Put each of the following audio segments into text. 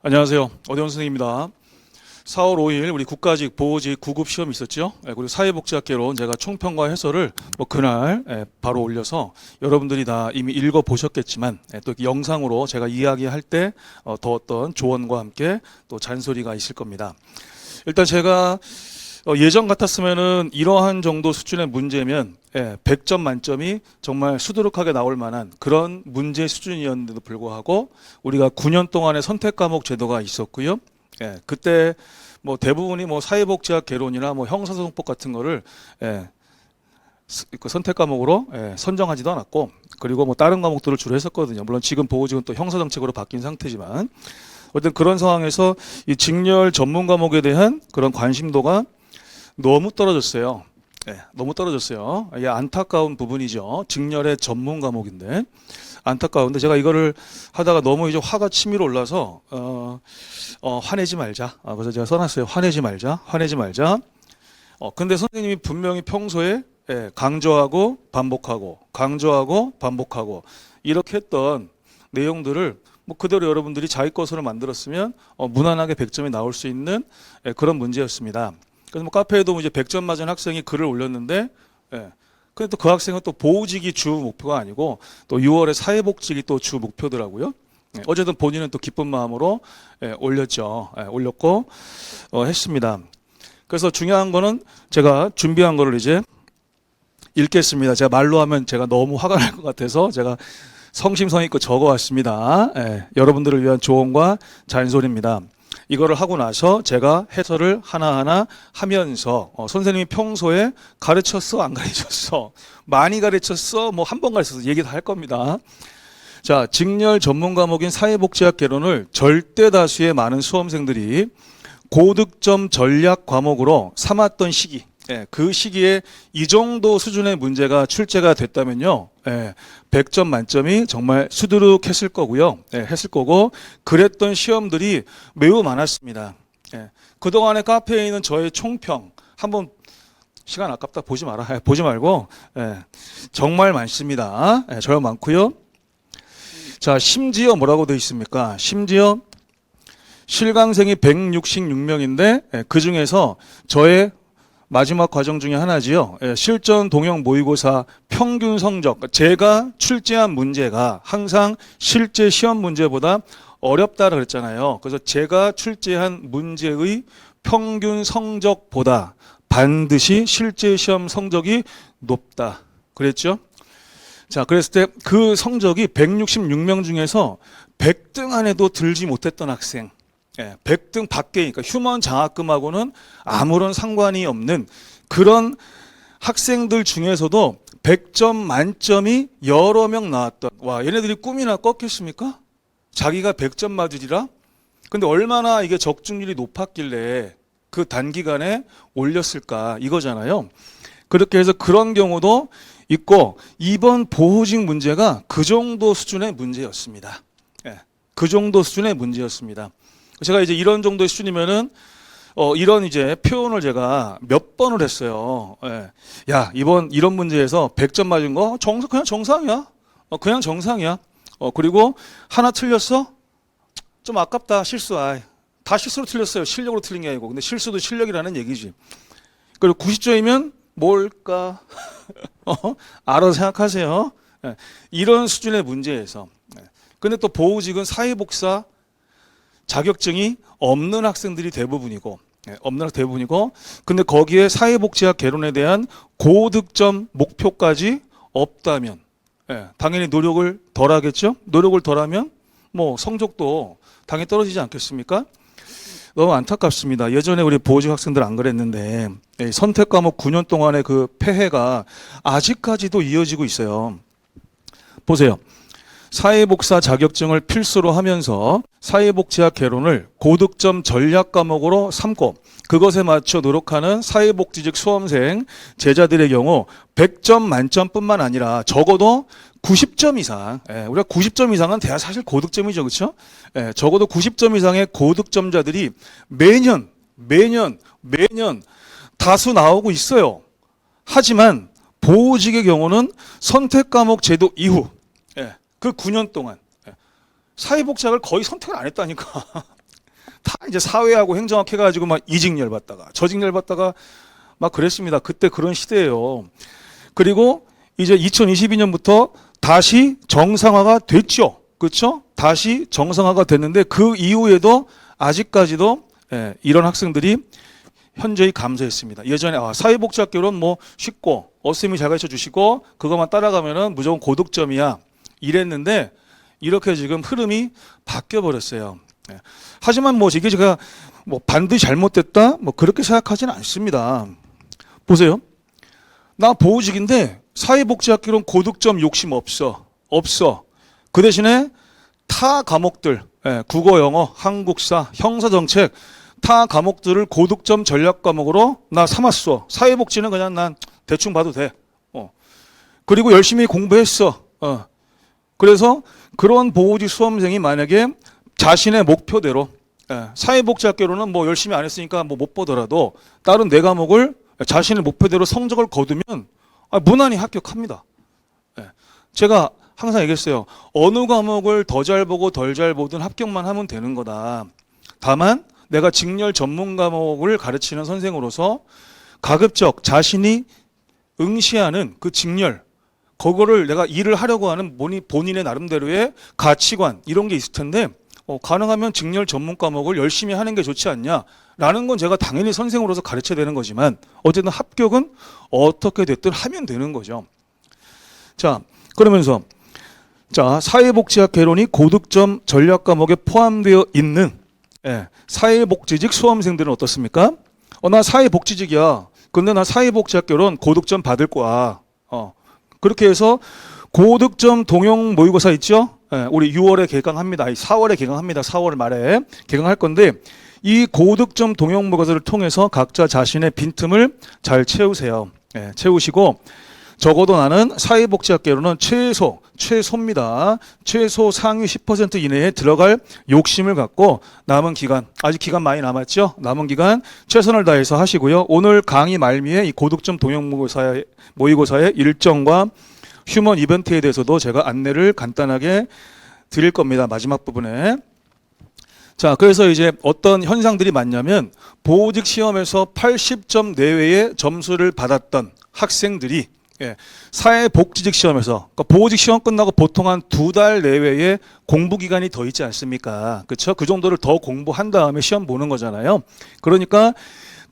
안녕하세요. 어대원 선생님입니다. 4월 5일 우리 국가직 보호직 9급 시험이 있었죠. 그리고 사회복지학개론 제가 총평과 해설을 그날 바로 올려서 여러분들이 다 이미 읽어보셨겠지만 또 영상으로 제가 이야기할 때 더 어떤 조언과 함께 또 잔소리가 있을 겁니다. 일단 제가 예전 같았으면은 이러한 정도 수준의 문제면 100점 만점이 정말 수두룩하게 나올 만한 그런 문제 수준이었는데도 불구하고 우리가 9년 동안의 선택 과목 제도가 있었고요. 그때 뭐 대부분이 뭐 사회복지학 개론이나 뭐 형사소송법 같은 거를 그 선택 과목으로 선정하지도 않았고, 그리고 뭐 다른 과목들을 주로 했었거든요. 물론 지금 보호직은 또 형사정책으로 바뀐 상태지만 어쨌든 그런 상황에서 이 직렬 전문 과목에 대한 그런 관심도가 너무 떨어졌어요. 너무 떨어졌어요. 이게 안타까운 부분이죠. 직렬의 전문 과목인데 안타까운데, 제가 이거를 하다가 너무 이제 화가 치밀어 올라서 화내지 말자. 그래서 제가 써놨어요. 화내지 말자. 근데 선생님이 분명히 평소에 강조하고 반복하고 강조하고 반복하고 이렇게 했던 내용들을 뭐 그대로 여러분들이 자기 것으로 만들었으면 무난하게 100점이 나올 수 있는 그런 문제였습니다. 그래서 뭐 카페에도 이제 100점 맞은 학생이 글을 올렸는데, 근데 또 그 학생은 또 보호직이 주 목표가 아니고 또 6월에 사회복직이 또 주 목표더라고요. 어쨌든 본인은 또 기쁜 마음으로 올렸죠. 올렸고 했습니다. 그래서 중요한 거는 제가 준비한 거를 이제 읽겠습니다. 제가 말로 하면 제가 너무 화가 날 것 같아서 제가 성심성의껏 적어왔습니다. 여러분들을 위한 조언과 잔소리입니다. 이거를 하고 나서 제가 해설을 하나하나 하면서 선생님이 평소에 가르쳤어 안 가르쳤어, 많이 가르쳤어 뭐 한 번 가르쳤어 얘기 다 할 겁니다. 자, 직렬 전문 과목인 사회복지학 개론을 절대 다수의 많은 수험생들이 고득점 전략 과목으로 삼았던 시기, 그 시기에 이 정도 수준의 문제가 출제가 됐다면요, 100점 만점이 정말 수두룩했을 거고요. 했을 거고, 그랬던 시험들이 매우 많았습니다. 그동안의 카페에 있는 저의 총평 한번, 시간 아깝다 보지 마라. 보지 말고, 정말 많습니다. 정말 많고요. 자, 심지어 뭐라고 되어 있습니까? 심지어 실강생이 166명인데 그 중에서 저의 마지막 과정 중에 하나지요. 실전 동형 모의고사 평균 성적, 제가 출제한 문제가 항상 실제 시험 문제보다 어렵다고 그랬잖아요. 그래서 제가 출제한 문제의 평균 성적보다 반드시 실제 시험 성적이 높다 그랬죠. 자, 그랬을 때 그 성적이 166명 중에서 100등 안에도 들지 못했던 학생, 100등 밖에니까 휴먼 장학금하고는 아무런 상관이 없는 그런 학생들 중에서도 100점 만점이 여러 명 나왔던, 와, 얘네들이 꿈이나 꿨겠습니까? 자기가 100점 맞으리라? 근데 얼마나 이게 적중률이 높았길래 그 단기간에 올렸을까 이거잖아요. 그렇게 해서 그런 경우도 있고, 이번 보호직 문제가 그 정도 수준의 문제였습니다. 그 정도 수준의 문제였습니다. 제가 이제 이런 정도의 수준이면은 이런 이제 표현을 제가 몇 번을 했어요. 야, 이번 이런 문제에서 100점 맞은 거 그냥 정상이야. 그냥 정상이야. 그리고 하나 틀렸어? 좀 아깝다. 실수. 다 실수로 틀렸어요. 실력으로 틀린 게 아니고. 근데 실수도 실력이라는 얘기지. 그리고 90점이면 뭘까? 알아서 생각하세요. 이런 수준의 문제에서. 근데 또 보호직은 사회복사 자격증이 없는 학생들이 대부분이고, 근데 거기에 사회복지학 개론에 대한 고득점 목표까지 없다면, 당연히 노력을 덜 하겠죠? 노력을 덜 하면 뭐 성적도 당연히 떨어지지 않겠습니까? 너무 안타깝습니다. 예전에 우리 보호직 학생들 안 그랬는데 선택 과목 9년 동안의 그 폐해가 아직까지도 이어지고 있어요. 보세요. 사회복사 자격증을 필수로 하면서 사회복지학 개론을 고득점 전략 과목으로 삼고 그것에 맞춰 노력하는 사회복지직 수험생 제자들의 경우 100점 만점뿐만 아니라 적어도 90점 이상, 우리가 90점 이상은 대야 사실 고득점이죠, 그렇죠? 적어도 90점 이상의 고득점자들이 매년 다수 나오고 있어요. 하지만 보호직의 경우는 선택 과목 제도 이후 그 9년 동안 사회복지학을 거의 선택을 안 했다니까. 이제 사회하고 행정학 해가지고 막 이직 열받다가 저직 열받다가 막 그랬습니다. 그때 그런 시대예요. 그리고 이제 2022년부터 다시 정상화가 됐죠. 그렇죠? 다시 정상화가 됐는데 그 이후에도 아직까지도 이런 학생들이 현저히 감소했습니다. 예전에 사회복지학교는 뭐 쉽고 어쌤이 잘 가르쳐 주시고 그것만 따라가면은 무조건 고득점이야 이랬는데 이렇게 지금 흐름이 바뀌어 버렸어요. 하지만 뭐 이게 제가 뭐 반드시 잘못됐다 뭐 그렇게 생각하지는 않습니다. 보세요. 나 보호직인데 사회복지학교는 고득점 욕심 없어. 그 대신에 타 과목들 국어, 영어, 한국사, 형사정책 타 과목들을 고득점 전략 과목으로 나 삼았어. 사회복지는 그냥 난 대충 봐도 돼. 그리고 열심히 공부했어. 그래서 그런 보호직 수험생이 만약에 자신의 목표대로 사회복지학교로는 뭐 열심히 안 했으니까 뭐 못 보더라도 다른 네 과목을 자신의 목표대로 성적을 거두면 무난히 합격합니다. 제가 항상 얘기했어요. 어느 과목을 더 잘 보고 덜 잘 보든 합격만 하면 되는 거다. 다만 내가 직렬 전문 과목을 가르치는 선생으로서 가급적 자신이 응시하는 그 직렬 그거를 내가 일을 하려고 하는 본인의 나름대로의 가치관 이런 게 있을 텐데 가능하면 직렬 전문 과목을 열심히 하는 게 좋지 않냐라는 건 제가 당연히 선생으로서 가르쳐야 되는 거지만 어쨌든 합격은 어떻게 됐든 하면 되는 거죠. 자, 그러면서 사회복지학 개론이 고득점 전략 과목에 포함되어 있는 사회복지직 수험생들은 어떻습니까? 나 사회복지직이야. 근데 나 사회복지학 개론 고득점 받을 거야. 그렇게 해서 고득점 동영 모의고사 있죠? 우리 6월에 개강합니다. 4월에 개강합니다. 4월 말에 개강할 건데 이 고득점 동영 모의고사를 통해서 각자 자신의 빈틈을 잘 채우세요. 채우시고 적어도 나는 사회복지학계로는 최소입니다. 최소 상위 10% 이내에 들어갈 욕심을 갖고 남은 기간, 아직 기간 많이 남았죠? 남은 기간 최선을 다해서 하시고요. 오늘 강의 말미에 이 고득점 동영 모의고사의 일정과 휴먼 이벤트에 대해서도 제가 안내를 간단하게 드릴 겁니다. 마지막 부분에. 자, 그래서 이제 어떤 현상들이 많냐면 보호직 시험에서 80점 내외의 점수를 받았던 학생들이 사회복지직 시험에서 그러니까 보호직 시험 끝나고 보통 한 2달 내외의 공부 기간이 더 있지 않습니까? 그렇죠? 그 정도를 더 공부한 다음에 시험 보는 거잖아요. 그러니까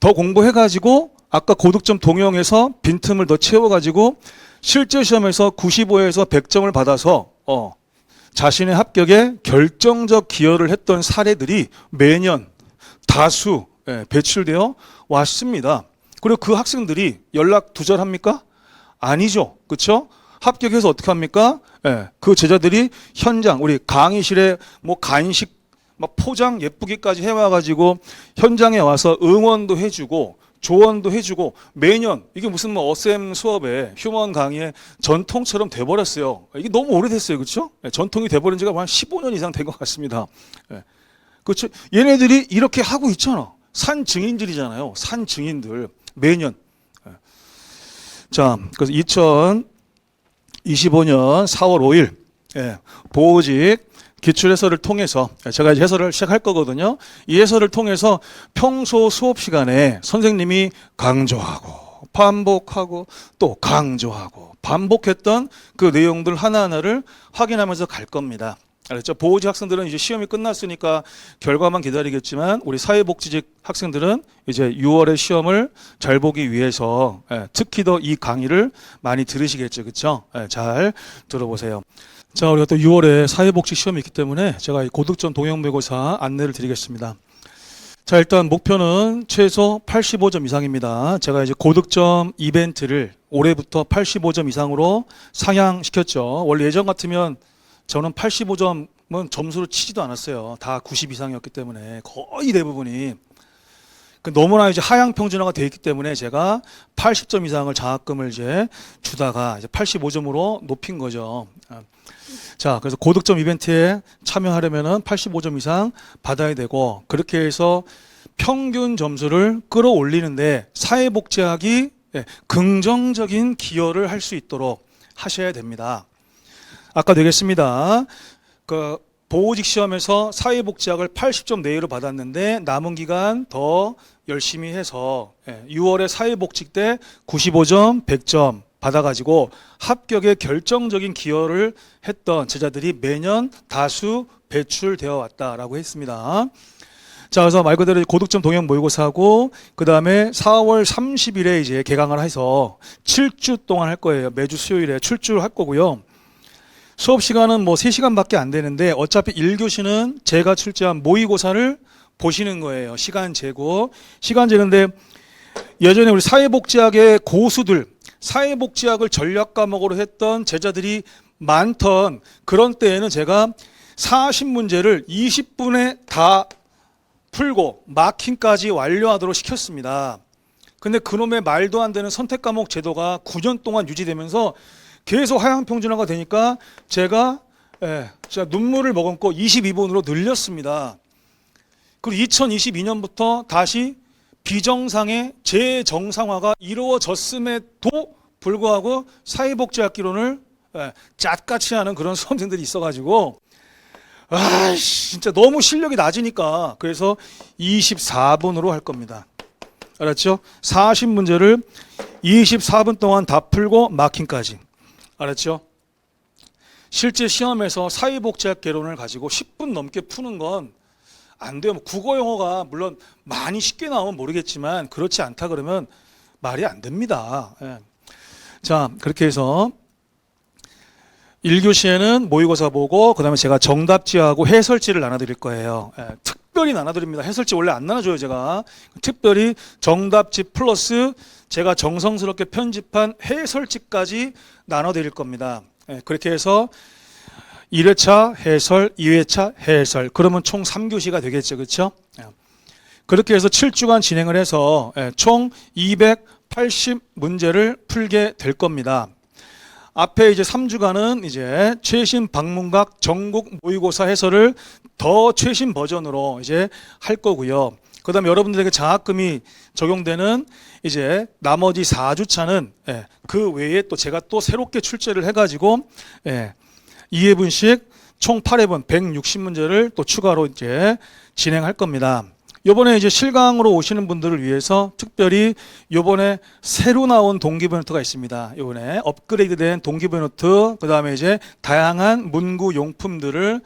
더 공부해가지고 아까 고득점 동영에서 빈틈을 더 채워가지고 실제 시험에서 95에서 100점을 받아서 자신의 합격에 결정적 기여를 했던 사례들이 매년 다수 배출되어 왔습니다. 그리고 그 학생들이 연락 두절합니까? 아니죠. 그렇죠? 합격해서 어떻게 합니까? 그 제자들이 현장 우리 강의실에 뭐 간식 막 포장 예쁘게까지 해와가지고 현장에 와서 응원도 해주고 조언도 해주고 매년 이게 무슨 뭐 어셈 수업에 휴먼 강의의 전통처럼 돼버렸어요. 이게 너무 오래됐어요. 그렇죠? 전통이 돼버린 지가 한 15년 이상 된 것 같습니다. 그렇죠? 얘네들이 이렇게 하고 있잖아. 산 증인들이잖아요. 산 증인들 매년. 자, 그래서 2025년 4월 5일 보호직 기출 해설을 통해서 제가 이제 해설을 시작할 거거든요. 이 해설을 통해서 평소 수업 시간에 선생님이 강조하고 반복하고 또 강조하고 반복했던 그 내용들 하나하나를 확인하면서 갈 겁니다. 알았죠? 보호직 학생들은 이제 시험이 끝났으니까 결과만 기다리겠지만 우리 사회복지직 학생들은 이제 6월에 시험을 잘 보기 위해서 특히 더 이 강의를 많이 들으시겠죠. 그렇죠? 잘 들어보세요. 자, 우리가 또 6월에 사회복지 시험이 있기 때문에 제가 이 고득점 동영 모의고사 안내를 드리겠습니다. 자, 일단 목표는 최소 85점 이상입니다. 제가 이제 고득점 이벤트를 올해부터 85점 이상으로 상향시켰죠. 원래 예전 같으면 저는 85점은 점수를 치지도 않았어요. 다 90 이상이었기 때문에 거의 대부분이 너무나 이제 하향 평준화가 되어 있기 때문에 제가 80점 이상을 장학금을 이제 주다가 이제 85점으로 높인 거죠. 자, 그래서 고득점 이벤트에 참여하려면은 85점 이상 받아야 되고 그렇게 해서 평균 점수를 끌어올리는데 사회복지학이 긍정적인 기여를 할 수 있도록 하셔야 됩니다. 아까 되겠습니다. 그 보호직 시험에서 사회복지학을 80점 내외로 받았는데 남은 기간 더 열심히 해서 6월에 사회복직 때 95점, 100점 받아가지고 합격에 결정적인 기여를 했던 제자들이 매년 다수 배출되어 왔다라고 했습니다. 자, 그래서 말 그대로 고득점 동형 모의고사하고 그 다음에 4월 30일에 이제 개강을 해서 7주 동안 할 거예요. 매주 수요일에 출주를 할 거고요. 수업 시간은 뭐 3시간밖에 안 되는데 어차피 1교시는 제가 출제한 모의고사를 보시는 거예요. 시간 재고. 시간 재는데 예전에 우리 사회복지학의 고수들, 사회복지학을 전략 과목으로 했던 제자들이 많던 그런 때에는 제가 40문제를 20분에 다 풀고 마킹까지 완료하도록 시켰습니다. 근데 그놈의 말도 안 되는 선택 과목 제도가 9년 동안 유지되면서 계속 하향 평준화가 되니까 제가 진짜 눈물을 머금고 22분으로 늘렸습니다. 그리고 2022년부터 다시 비정상의 재정상화가 이루어졌음에도 불구하고 사회복지학기론을 잣같이 하는 그런 수험생들이 있어가지고 진짜 너무 실력이 낮으니까 그래서 24분으로 할 겁니다. 알았죠? 40문제를 24분 동안 다 풀고 마킹까지. 알았죠? 실제 시험에서 사회복지학 개론을 가지고 10분 넘게 푸는 건 안 돼요. 국어 영어가 물론 많이 쉽게 나오면 모르겠지만 그렇지 않다 그러면 말이 안 됩니다. 자, 그렇게 해서 1교시에는 모의고사 보고 그 다음에 제가 정답지하고 해설지를 나눠드릴 거예요. 특별히 나눠드립니다. 해설지 원래 안 나눠줘요 제가. 특별히 정답지 플러스 제가 정성스럽게 편집한 해설지까지 나눠드릴 겁니다. 그렇게 해서 1회차 해설, 2회차 해설. 그러면 총 3교시가 되겠죠. 그렇죠? 그렇게 해서 7주간 진행을 해서 총 280문제를 풀게 될 겁니다. 앞에 이제 3주간은 이제 최신 방문각 전국 모의고사 해설을 더 최신 버전으로 이제 할 거고요. 그다음에 여러분들에게 장학금이 적용되는 이제 나머지 4주차는 그 외에 또 제가 또 새롭게 출제를 해가지고 2회분씩 총 8회분 160문제를 또 추가로 이제 진행할 겁니다. 요번에 이제 실강으로 오시는 분들을 위해서 특별히 요번에 새로 나온 동기부여 노트가 있습니다. 요번에 업그레이드된 동기부여 노트, 그 다음에 이제 다양한 문구 용품들을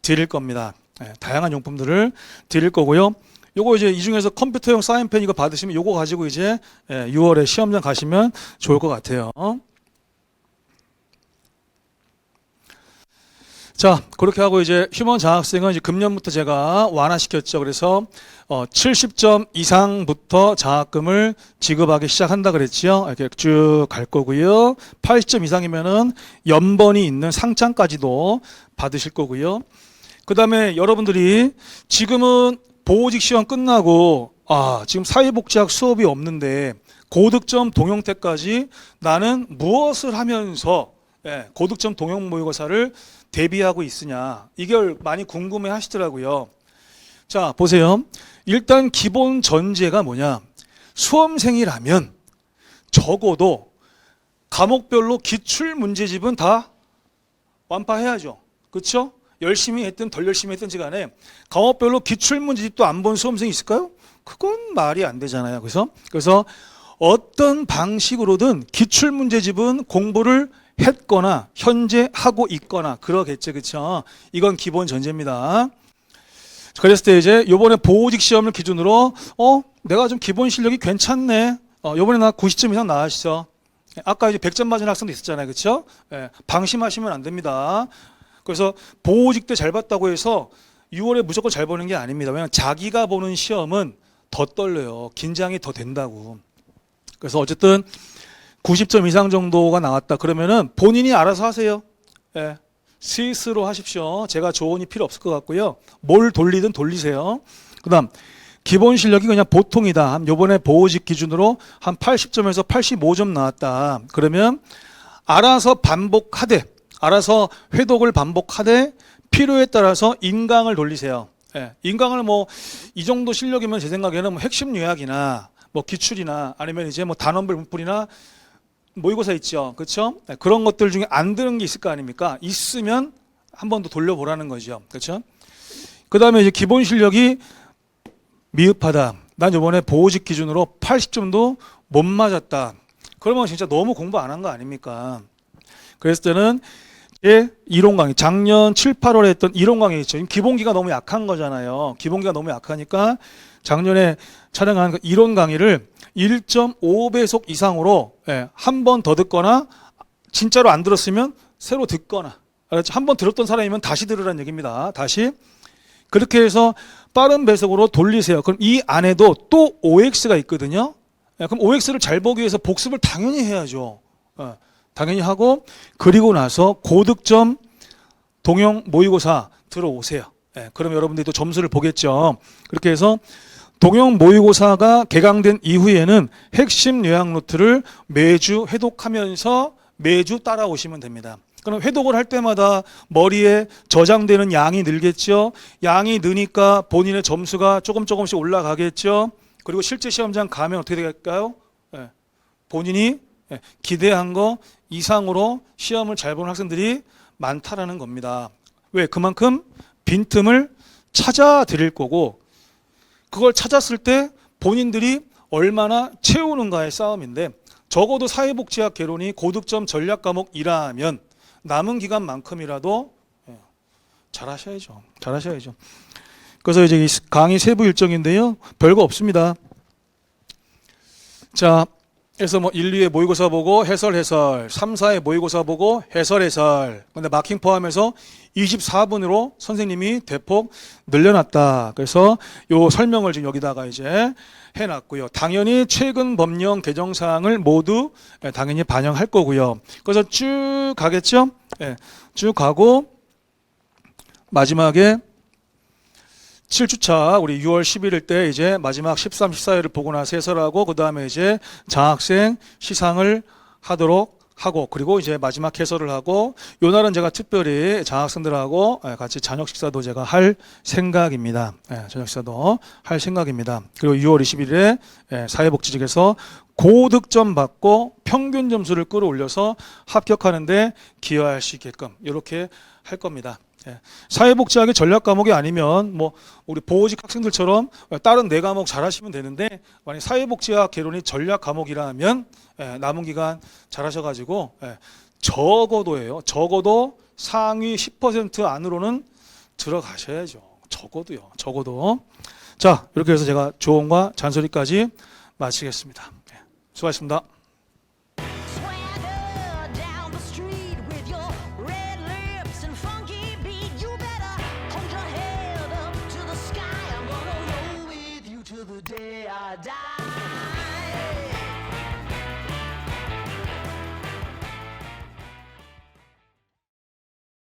드릴 겁니다. 다양한 용품들을 드릴 거고요. 요거 이제 이 중에서 컴퓨터용 사인펜 이거 받으시면 요거 가지고 이제 6월에 시험장 가시면 좋을 것 같아요. 자, 그렇게 하고 이제 휴먼 장학생은 이제 금년부터 제가 완화시켰죠. 그래서 70점 이상부터 장학금을 지급하기 시작한다 그랬지요. 이렇게 쭉 갈 거고요. 80점 이상이면은 연번이 있는 상장까지도 받으실 거고요. 그다음에 여러분들이 지금은 보호직 시험 끝나고 지금 사회복지학 수업이 없는데 고득점 동형태까지 나는 무엇을 하면서 고득점 동형 모의고사를 대비하고 있으냐, 이걸 많이 궁금해 하시더라고요. 자, 보세요. 일단 기본 전제가 뭐냐, 수험생이라면 적어도 과목별로 기출 문제집은 다 완파해야죠. 그렇죠? 열심히 했든 덜 열심히 했든지 간에 과목별로 기출 문제집도 안 본 수험생이 있을까요? 그건 말이 안 되잖아요. 그래서 어떤 방식으로든 기출 문제집은 공부를 했거나 현재 하고 있거나 그러겠죠. 그렇죠? 이건 기본 전제입니다. 그랬을 때 이제 요번에 보호직 시험을 기준으로 내가 좀 기본 실력이 괜찮네. 요번에 나 90점 이상 나왔어. 아까 이제 100점 맞은 학생도 있었잖아요. 그렇죠? 방심하시면 안 됩니다. 그래서 보호직 때 잘 봤다고 해서 6월에 무조건 잘 보는 게 아닙니다. 왜냐하면 자기가 보는 시험은 더 떨려요. 긴장이 더 된다고. 그래서 어쨌든 90점 이상 정도가 나왔다 그러면은 본인이 알아서 하세요. 스스로 하십시오. 제가 조언이 필요 없을 것 같고요. 뭘 돌리든 돌리세요. 그다음 기본 실력이 그냥 보통이다. 요번에 보호직 기준으로 한 80점에서 85점 나왔다. 그러면 알아서 반복하되, 알아서 회독을 반복하되 필요에 따라서 인강을 돌리세요. 인강을 뭐 이 정도 실력이면 제 생각에는 뭐 핵심 요약이나 뭐 기출이나 아니면 이제 뭐 단원별 문풀이나 모의고사 있죠. 그렇죠? 그런 것들 중에 안 드는 게 있을 거 아닙니까? 있으면 한 번 더 돌려보라는 거죠. 그렇죠? 그 다음에 이제 기본 실력이 미흡하다. 난 이번에 보호직 기준으로 80점도 못 맞았다. 그러면 진짜 너무 공부 안 한 거 아닙니까? 그랬을 때는 이론 강의, 작년 7, 8월에 했던 이론 강의 있죠. 기본기가 너무 약한 거잖아요. 기본기가 너무 약하니까 작년에 촬영한 그 이론 강의를 1.5배속 이상으로 한 번 더 듣거나 진짜로 안 들었으면 새로 듣거나, 한 번 들었던 사람이면 다시 들으라는 얘기입니다. 다시 그렇게 해서 빠른 배속으로 돌리세요. 그럼 이 안에도 또 OX가 있거든요. 그럼 OX를 잘 보기 위해서 복습을 당연히 해야죠. 당연히 하고, 그리고 나서 고득점 동영 모의고사 들어오세요. 그럼 여러분들이 또 점수를 보겠죠. 그렇게 해서 동영 모의고사가 개강된 이후에는 핵심 요약 노트를 매주 회독하면서 매주 따라오시면 됩니다. 그럼 회독을 할 때마다 머리에 저장되는 양이 늘겠죠. 양이 느니까 본인의 점수가 조금씩 올라가겠죠. 그리고 실제 시험장 가면 어떻게 될까요? 본인이 기대한 거 이상으로 시험을 잘 보는 학생들이 많다라는 겁니다. 왜? 그만큼 빈틈을 찾아 드릴 거고, 그걸 찾았을 때 본인들이 얼마나 채우는가의 싸움인데, 적어도 사회복지학 개론이 고득점 전략 과목이라면 남은 기간만큼이라도 잘하셔야죠. 잘하셔야죠. 그래서 이제 강의 세부 일정인데요, 별거 없습니다. 자, 그래서 뭐 1, 2회 모의고사 보고 해설, 3, 4회 모의고사 보고 해설. 근데 마킹 포함해서 24분으로 선생님이 대폭 늘려놨다. 그래서 요 설명을 지금 여기다가 이제 해놨고요. 당연히 최근 법령 개정 사항을 모두 당연히 반영할 거고요. 그래서 쭉 가겠죠? 쭉 가고 마지막에 7주차 우리 6월 11일 때 이제 마지막 13, 14회를 보고 나서 해설하고, 그 다음에 이제 장학생 시상을 하도록 하고, 그리고 이제 마지막 해설을 하고, 요 날은 제가 특별히 장학생들하고 같이 저녁 식사도 제가 할 생각입니다. 저녁 식사도 할 생각입니다. 그리고 6월 21일에 사회복지직에서 고득점 받고 평균 점수를 끌어올려서 합격하는데 기여할 수 있게끔 이렇게 할 겁니다. 사회복지학이 전략 과목이 아니면 뭐 우리 보호직 학생들처럼 다른 4과목 잘하시면 되는데, 만약 사회복지학 개론이 전략 과목이라면 남은 기간 잘하셔가지고 적어도 상위 10% 안으로는 들어가셔야죠. 적어도. 자, 이렇게 해서 제가 조언과 잔소리까지 마치겠습니다. 수고하셨습니다. the day I die.